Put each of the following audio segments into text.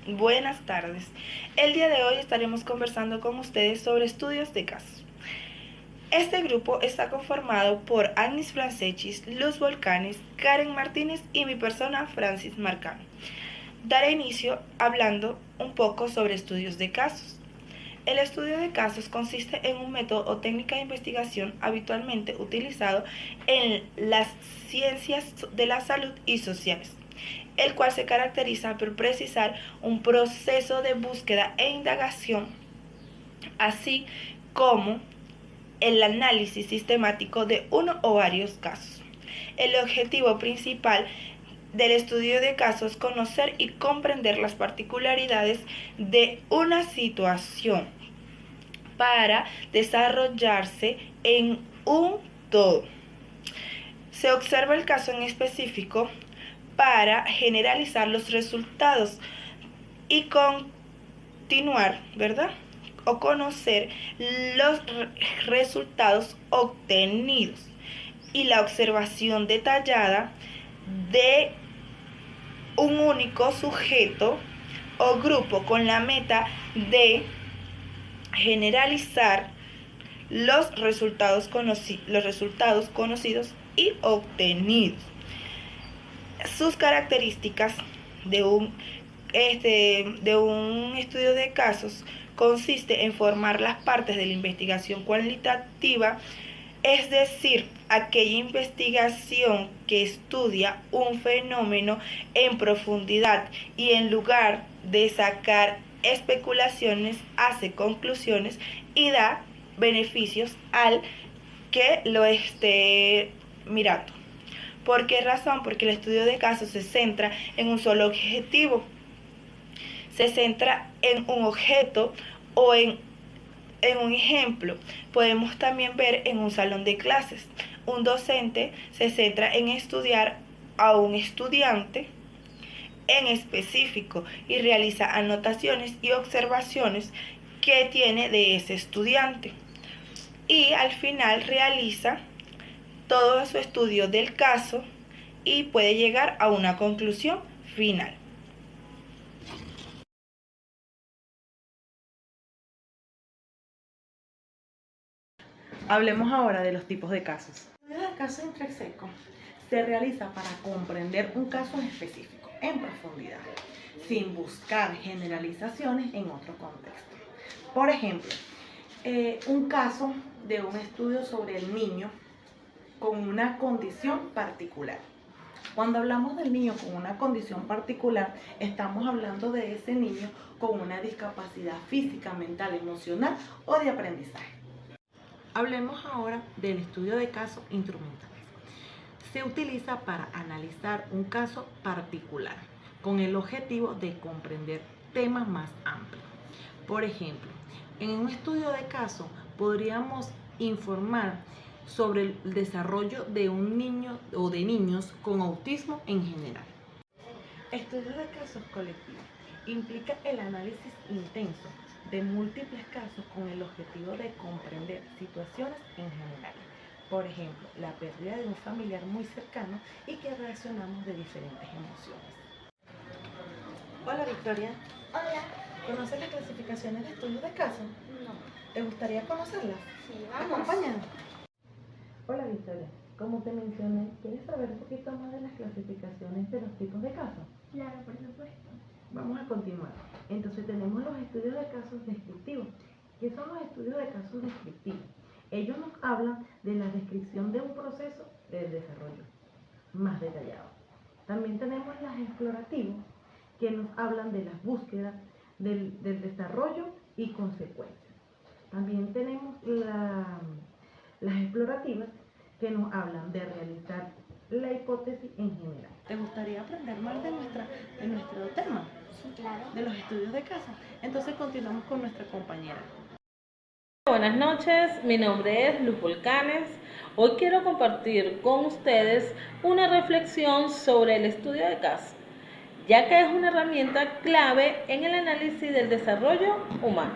Buenas tardes. El día de hoy estaremos conversando con ustedes sobre estudios de casos. Este grupo está conformado por Agnes Franceschi, Luz Volcanes, Karen Martínez y mi persona, Francis Marcano. Daré inicio hablando un poco sobre estudios de casos. El estudio de casos consiste en un método o técnica de investigación habitualmente utilizado en las ciencias de la salud y sociales, el cual se caracteriza por precisar un proceso de búsqueda e indagación, así como el análisis sistemático de uno o varios casos. El objetivo principal del estudio de casos es conocer y comprender las particularidades de una situación para desarrollarse en un todo. Se observa el caso en específico para generalizar los resultados y continuar, ¿verdad? O conocer los resultados obtenidos y la observación detallada de un único sujeto o grupo con la meta de generalizar los resultados conocidos y obtenidos. Sus características de un estudio de casos consiste en formar las partes de la investigación cualitativa, es decir, aquella investigación que estudia un fenómeno en profundidad y en lugar de sacar especulaciones, hace conclusiones y da beneficios al que lo esté mirando. ¿Por qué razón? Porque el estudio de casos se centra en un solo objetivo, se centra en un objeto o en un ejemplo. Podemos también ver en un salón de clases. Un docente se centra en estudiar a un estudiante en específico y realiza anotaciones y observaciones que tiene de ese estudiante. Y al final realiza todo su estudio del caso y puede llegar a una conclusión final. Hablemos ahora de los tipos de casos. El estudio de caso intrínseco se realiza para comprender un caso en específico, en profundidad, sin buscar generalizaciones en otro contexto. Por ejemplo, un caso de un estudio sobre el niño con una condición particular. Cuando hablamos del niño con una condición particular, estamos hablando de ese niño con una discapacidad física, mental, emocional o de aprendizaje. Hablemos ahora del estudio de casos instrumentales. Se utiliza para analizar un caso particular con el objetivo de comprender temas más amplios. Por ejemplo, en un estudio de caso podríamos informar sobre el desarrollo de un niño o de niños con autismo en general. Estudio de casos colectivos implica el análisis intenso de múltiples casos con el objetivo de comprender situaciones en general. Por ejemplo, la pérdida de un familiar muy cercano y que reaccionamos de diferentes emociones. Hola Victoria. Hola. ¿Conoces las clasificaciones de estudios de casos? No. ¿Te gustaría conocerlas? Sí, vamos. Acompáñanos. Hola Victoria. Como te mencioné, ¿quieres saber un poquito más de las clasificaciones de los tipos de casos? Claro, por supuesto. Vamos a continuar. Entonces tenemos los estudios de casos descriptivos. ¿Qué son los estudios de casos descriptivos? Ellos nos hablan de la descripción de un proceso de desarrollo más detallado. También tenemos las explorativos, que nos hablan de las búsquedas, del desarrollo y consecuencias. También tenemos las explorativas, que nos hablan de realizar la hipótesis en general. ¿Te gustaría aprender más de nuestro tema? Sí, claro. De los estudios de caso. Entonces continuamos con nuestra compañera. Buenas noches, mi nombre es Luz Volcanes. Hoy quiero compartir con ustedes una reflexión sobre el estudio de caso, ya que es una herramienta clave en el análisis del desarrollo humano.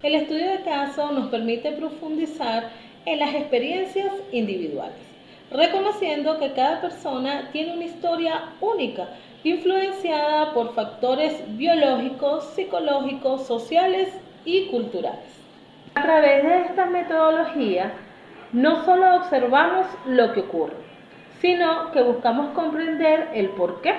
El estudio de caso nos permite profundizar en las experiencias individuales, reconociendo que cada persona tiene una historia única influenciada por factores biológicos, psicológicos, sociales y culturales. A través de esta metodología, no solo observamos lo que ocurre, sino que buscamos comprender el porqué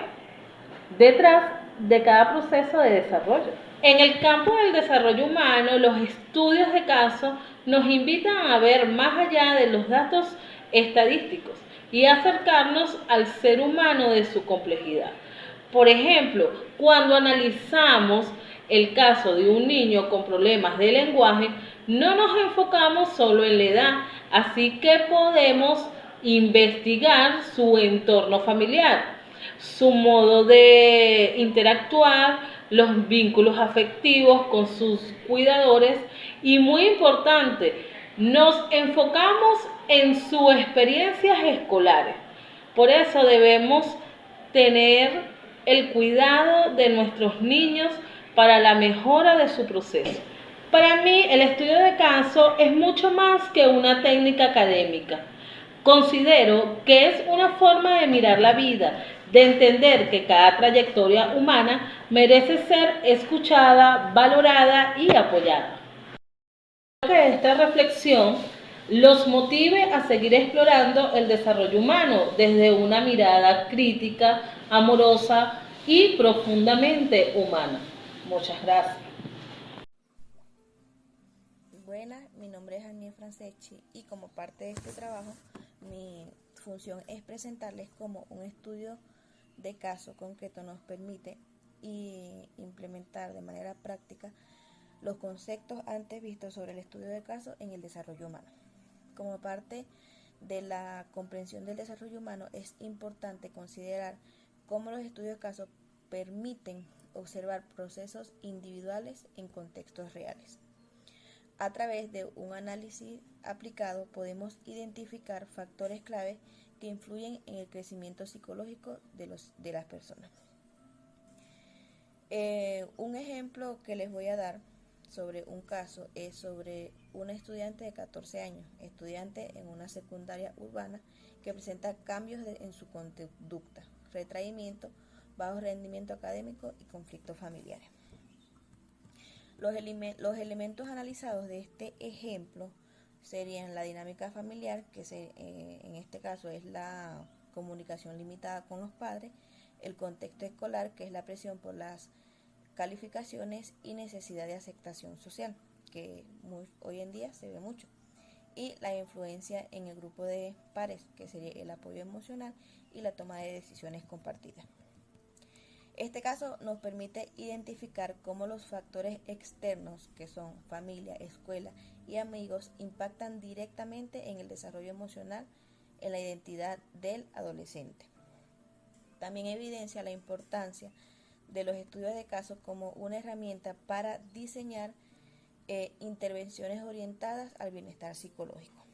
detrás de cada proceso de desarrollo. En el campo del desarrollo humano, los estudios de caso nos invitan a ver más allá de los datos estadísticos y acercarnos al ser humano de su complejidad. Por ejemplo, cuando analizamos el caso de un niño con problemas de lenguaje, no nos enfocamos solo en la edad, así que podemos investigar su entorno familiar, su modo de interactuar, los vínculos afectivos con sus cuidadores y, muy importante, nos enfocamos en sus experiencias escolares. Por eso debemos tener el cuidado de nuestros niños para la mejora de su proceso. Para mí, el estudio de caso es mucho más que una técnica académica. Considero que es una forma de mirar la vida, de entender que cada trayectoria humana merece ser escuchada, valorada y apoyada. Espero que esta reflexión los motive a seguir explorando el desarrollo humano desde una mirada crítica, amorosa y profundamente humana. Muchas gracias. Buenas, mi nombre es Aniel Franceschi y como parte de este trabajo, mi función es presentarles cómo un estudio de caso concreto nos permite implementar de manera práctica los conceptos antes vistos sobre el estudio de caso en el desarrollo humano. Como parte de la comprensión del desarrollo humano, es importante considerar cómo los estudios de caso permiten observar procesos individuales en contextos reales. A través de un análisis aplicado podemos identificar factores clave que influyen en el crecimiento psicológico de las personas. Un ejemplo que les voy a dar sobre un caso es sobre una estudiante de 14 años, estudiante en una secundaria urbana que presenta cambios en su conducta, retraimiento, bajo rendimiento académico y conflictos familiares. Los elementos analizados de este ejemplo serían la dinámica familiar, que en este caso es la comunicación limitada con los padres, el contexto escolar, que es la presión por las calificaciones y necesidad de aceptación social, que hoy en día se ve mucho, y la influencia en el grupo de pares, que sería el apoyo emocional y la toma de decisiones compartidas. Este caso nos permite identificar cómo los factores externos, que son familia, escuela y amigos, impactan directamente en el desarrollo emocional, en la identidad del adolescente. También evidencia la importancia de los estudios de caso como una herramienta para diseñar intervenciones orientadas al bienestar psicológico.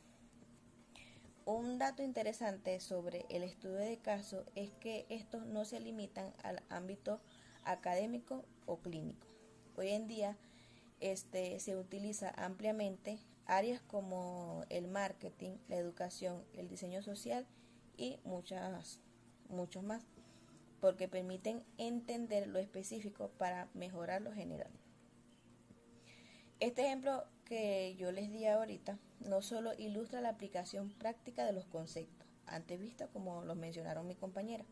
Un dato interesante sobre el estudio de caso es que estos no se limitan al ámbito académico o clínico. Hoy en día se utiliza ampliamente áreas como el marketing, la educación, el diseño social y muchos más, porque permiten entender lo específico para mejorar lo general. Este ejemplo que yo les di ahorita no solo ilustra la aplicación práctica de los conceptos antes vistos, como los mencionaron mi compañera,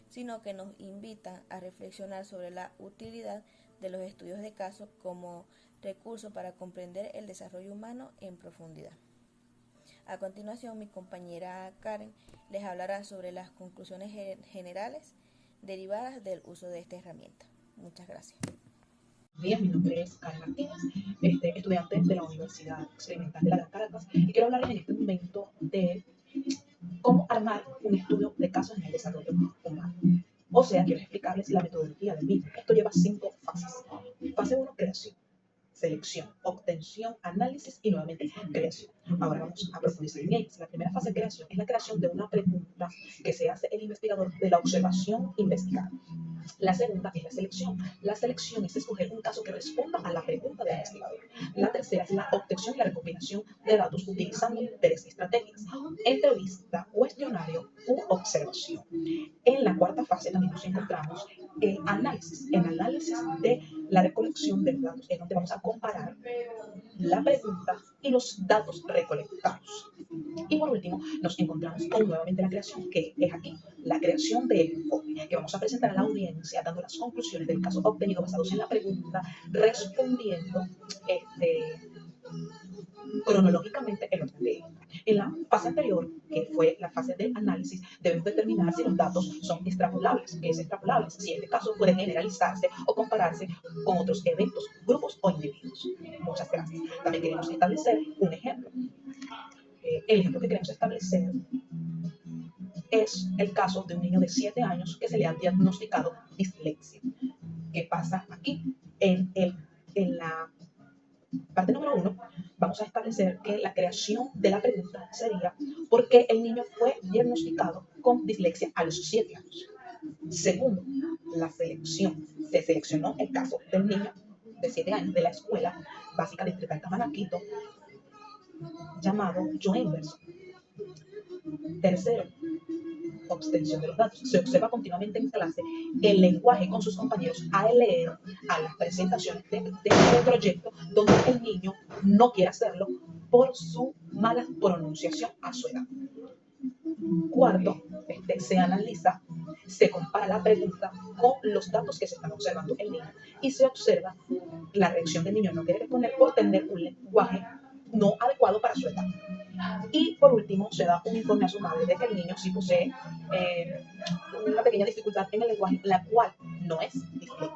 sino que nos invita a reflexionar sobre la utilidad de los estudios de caso como recurso para comprender el desarrollo humano en profundidad. A continuación, mi compañera Karen les hablará sobre las conclusiones generales derivadas del uso de esta herramienta. Muchas gracias. Bien, mi nombre es Karen Martínez, estudiante de la Universidad Experimental de las Caracas, y quiero hablarles en este momento de cómo armar un estudio de casos en el desarrollo humano. O sea, quiero explicarles la metodología del mismo. Esto lleva 5 fases. Fase 1, creación, selección, obtención, análisis y nuevamente creación. Ahora vamos a profundizar en ellas. La primera fase de creación es la creación de una pregunta que se hace el investigador de la observación investigada. La segunda es la selección. La selección es escoger un caso que responda a la pregunta del investigador. La tercera es la obtención y la recopilación de datos utilizando tres estrategias: entrevista, cuestionario u observación. En la cuarta fase también nos encontramos el análisis de la recolección de los datos, es donde vamos a comparar la pregunta y los datos recolectados. Y por último, nos encontramos con nuevamente la creación, que es aquí la creación del informe, que vamos a presentar a la audiencia dando las conclusiones del caso obtenido basados en la pregunta, respondiendo cronológicamente el orden de esta. En la fase anterior, que fue la fase de análisis, debemos determinar si los datos son extrapolables. ¿Qué es extrapolable? Si este caso puede generalizarse o compararse con otros eventos, grupos o individuos. Muchas gracias. También queremos establecer un ejemplo. El ejemplo que queremos establecer es el caso de un niño de 7 años que se le ha diagnosticado dislexia. ¿Qué pasa aquí? En la parte número 1, vamos a establecer que la creación de la pregunta sería ¿por qué el niño fue diagnosticado con dislexia a los 7 años? Segundo, la selección. Se seleccionó el caso del niño de 7 años de la escuela básica distrital Tamanaquito llamado John Emerson. Tercero, obtención de los datos. Se observa continuamente en clase el lenguaje con sus compañeros al leer a las presentaciones de proyecto donde el niño no quiere hacerlo por su mala pronunciación a su edad. Cuarto, se analiza, se compara la pregunta con los datos que se están observando en el niño y se observa la reacción del niño no quiere responder por tener un lenguaje no adecuado para su edad. Y por último, se da un informe a su madre de que el niño sí posee una pequeña dificultad en el lenguaje, la cual no es dislexia.